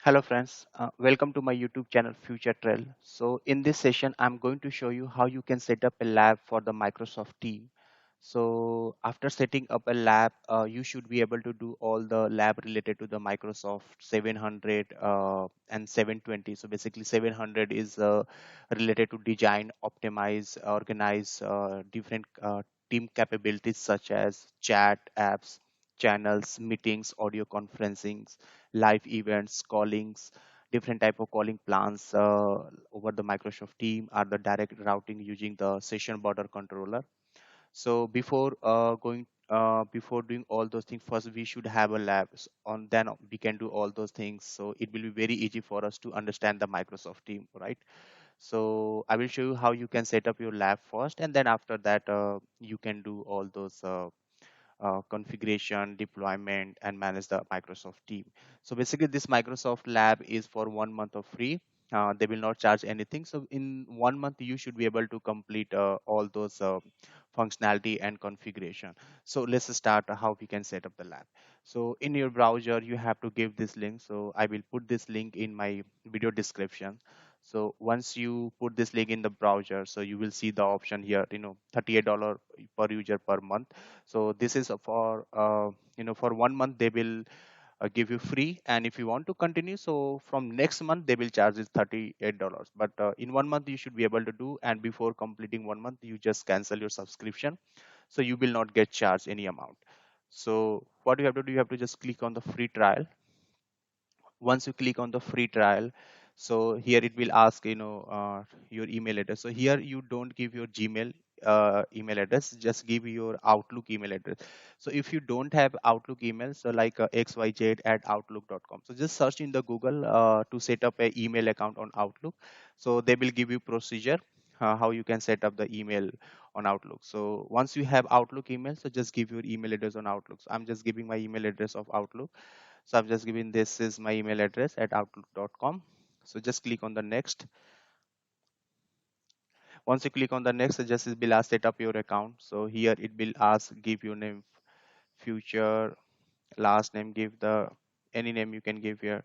Hello friends, welcome to my YouTube channel Future Trail. So in this session, I'm going to show you how you can set up a lab for the Microsoft team. So after setting up a lab, you should be able to do all the lab related to the Microsoft 700 and 720. So basically 700 is related to design, optimize, organize different team capabilities such as chat, apps, channels, meetings, audio conferencing, live events, callings, different type of calling plans over the Microsoft team are the direct routing using the session border controller. So before doing all those things, first we should have a lab. On then we can do all those things. So it will be very easy for us to understand the Microsoft team, right? So I will show you how you can set up your lab first, and then after that you can do all those configuration, deployment, and manage the Microsoft team. So basically, this Microsoft Lab is for 1 month of free. They will not charge anything. So in 1 month, you should be able to complete all those functionality and configuration. So let's start how we can set up the lab. So in your browser, you have to give this link. So I will put this link in my video description. So once you put this link in the browser, so you will see the option here, $38 per user per month. So this is for for 1 month they will give you free, and if you want to continue, so from next month they will charge is $38. But in 1 month you should be able to do, and before completing 1 month you just cancel your subscription, so you will not get charged any amount. So what you have to do, you have to just click on the free trial. Once you click on the free trial, so here it will ask your email address. So here you don't give your Gmail email address, just give your Outlook email address. So if you don't have Outlook email, so like xyz@outlook.com, so just search in the Google to set up a email account on Outlook. So they will give you procedure how you can set up the email on Outlook. So once you have Outlook email, so just give your email address on Outlook. So I'm just giving my email address of Outlook. So I'm just giving this is my email address at outlook.com. So just click on the next. Once you click on the next, just it will ask set up your account. So here it will ask give your name, future, last name, give the any name you can give here,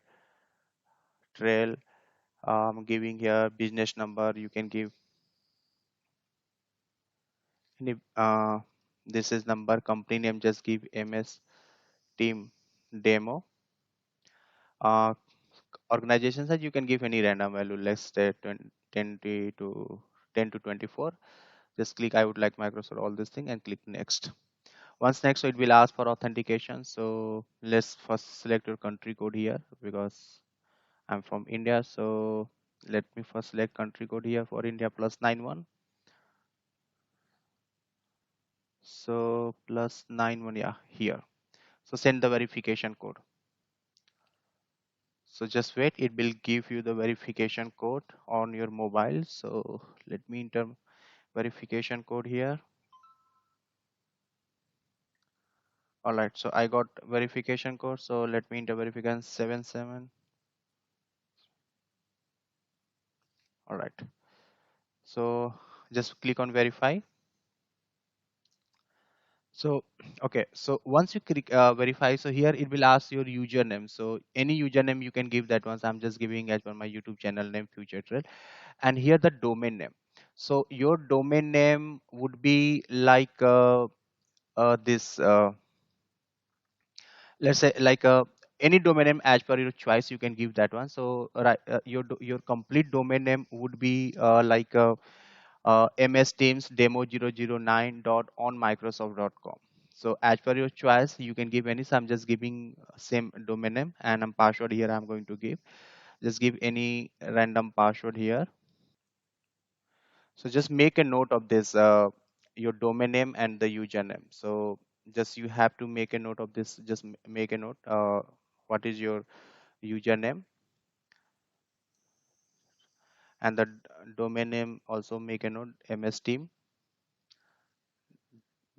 trail. Giving here business number, you can give any this is number, company name, just give MS team demo. Uh, organization size, you can give any random value. Let's say 20 to 10 to 24. Just click I would like Microsoft all this thing and click next. Once next, so it will ask for authentication. So let's first select your country code here because I'm from India. So let me first select country code here for India +91. So +91, yeah, here. So send the verification code. So just wait, it will give you the verification code on your mobile. So let me enter verification code here. All right, so I got verification code. So let me enter verification 77. All right. So just click on verify. So okay, so once you click verify, so here it will ask your username. So any username you can give that once. I'm just giving as per my YouTube channel name Future Trail, and here the domain name. So your domain name would be like this. Let's say like any domain name as per your choice. You can give that one. So right, your complete domain name would be like msteams demo009 dot on microsoft.com. So as per your choice, you can give any. So I'm just giving same domain name, and password here I'm going to give. Just give any random password here. So just make a note of this, your domain name and the username. So just you have to make a note of this. Just make a note. What is your username and the domain name? Also make a note. msteam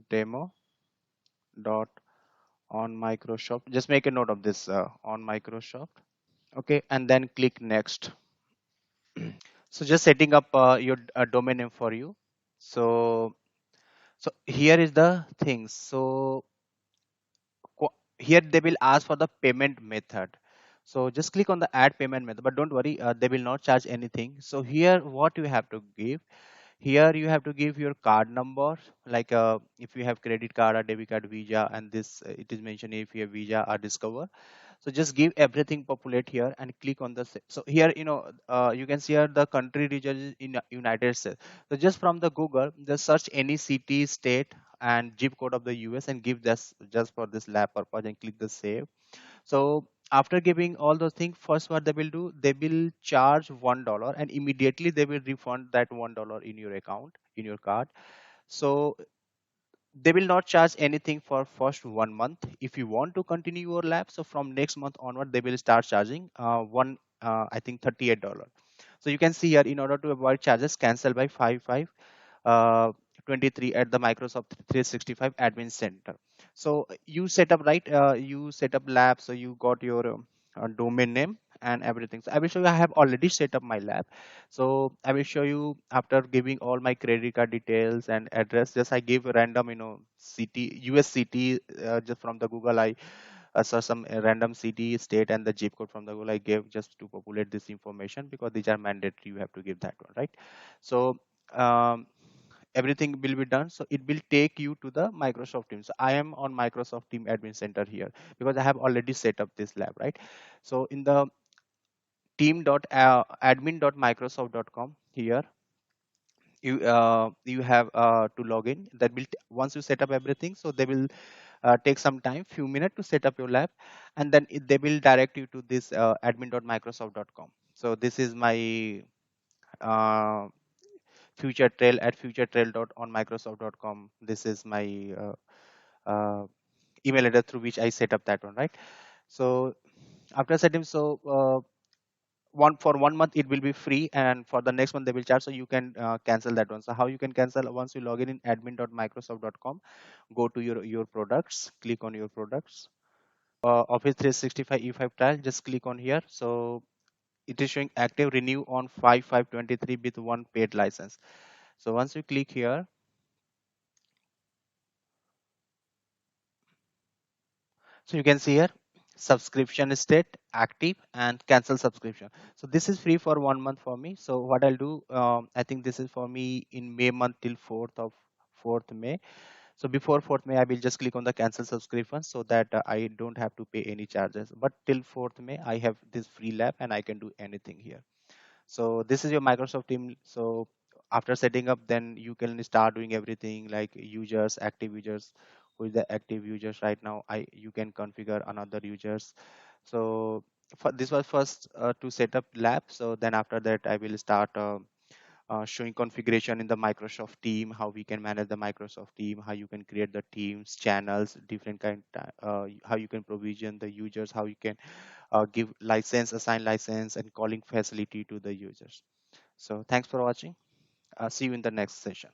demo dot on Microsoft. Just make a note of this on Microsoft. Okay, and then click next. So just setting up your domain name for you. So here is the things. So here they will ask for the payment method. So just click on the add payment method, but don't worry, they will not charge anything. So here what you have to give, here you have to give your card number, like if you have credit card or debit card, Visa, and this it is mentioned if you have Visa or Discover. So just give everything, populate here and click on the so here, you can see here the country region is in United States. So just from the Google, just search any city, state and zip code of the US and give this just for this lab purpose and click the save. So after giving all those things, first what they will do, they will charge $1 and immediately they will refund that $1 in your account, in your card. So they will not charge anything for first 1 month. If you want to continue your lab, so from next month onward they will start charging one I think $38. So you can see here, in order to avoid charges, cancel by 5 uh, 23 at the Microsoft 365 admin center. So you set up, right, you set up lab, so you got your domain name and everything. So I will show you, I have already set up my lab. So I will show you after giving all my credit card details and address. Just I give a random, city, US city, just from the Google. I search some random city, state, and the zip code from the Google. I gave just to populate this information because these are mandatory. You have to give that one, right? So um, everything will be done. So it will take you to the Microsoft Teams. So I am on Microsoft Team Admin Center here because I have already set up this lab, right? So in the team.admin.microsoft.com here, you have to log in. That will once you set up everything, so they will take some time, few minutes to set up your lab, and then they will direct you to this admin.microsoft.com. So this is my uh, future trail at futuretrail.onmicrosoft.com. This is my email address through which I set up that one, right? So after setting, so one for 1 month it will be free, and for the next month they will charge. So you can cancel that one. So how you can cancel? Once you log in admin.microsoft.com, go to your products, click on your products, Office 365 E5 trial. Just click on here. So it is showing active renew on 5/5/23 with one paid license. So once you click here, so you can see here subscription state active and cancel subscription. So this is free for 1 month for me. So what I'll do, I think this is for me in May month till 4th May. So before 4th May, I will just click on the cancel subscription so that I don't have to pay any charges. But till 4th May, I have this free lab and I can do anything here. So this is your Microsoft team. So after setting up, then you can start doing everything like users, active users. Who is the active users right now? You can configure another users. So this was first to set up lab. So then after that, I will start showing configuration in the Microsoft team, how we can manage the Microsoft team, how you can create the teams, channels, different kind, how you can provision the users, how you can give license, assign license, and calling facility to the users. So thanks for watching. See you in the next session.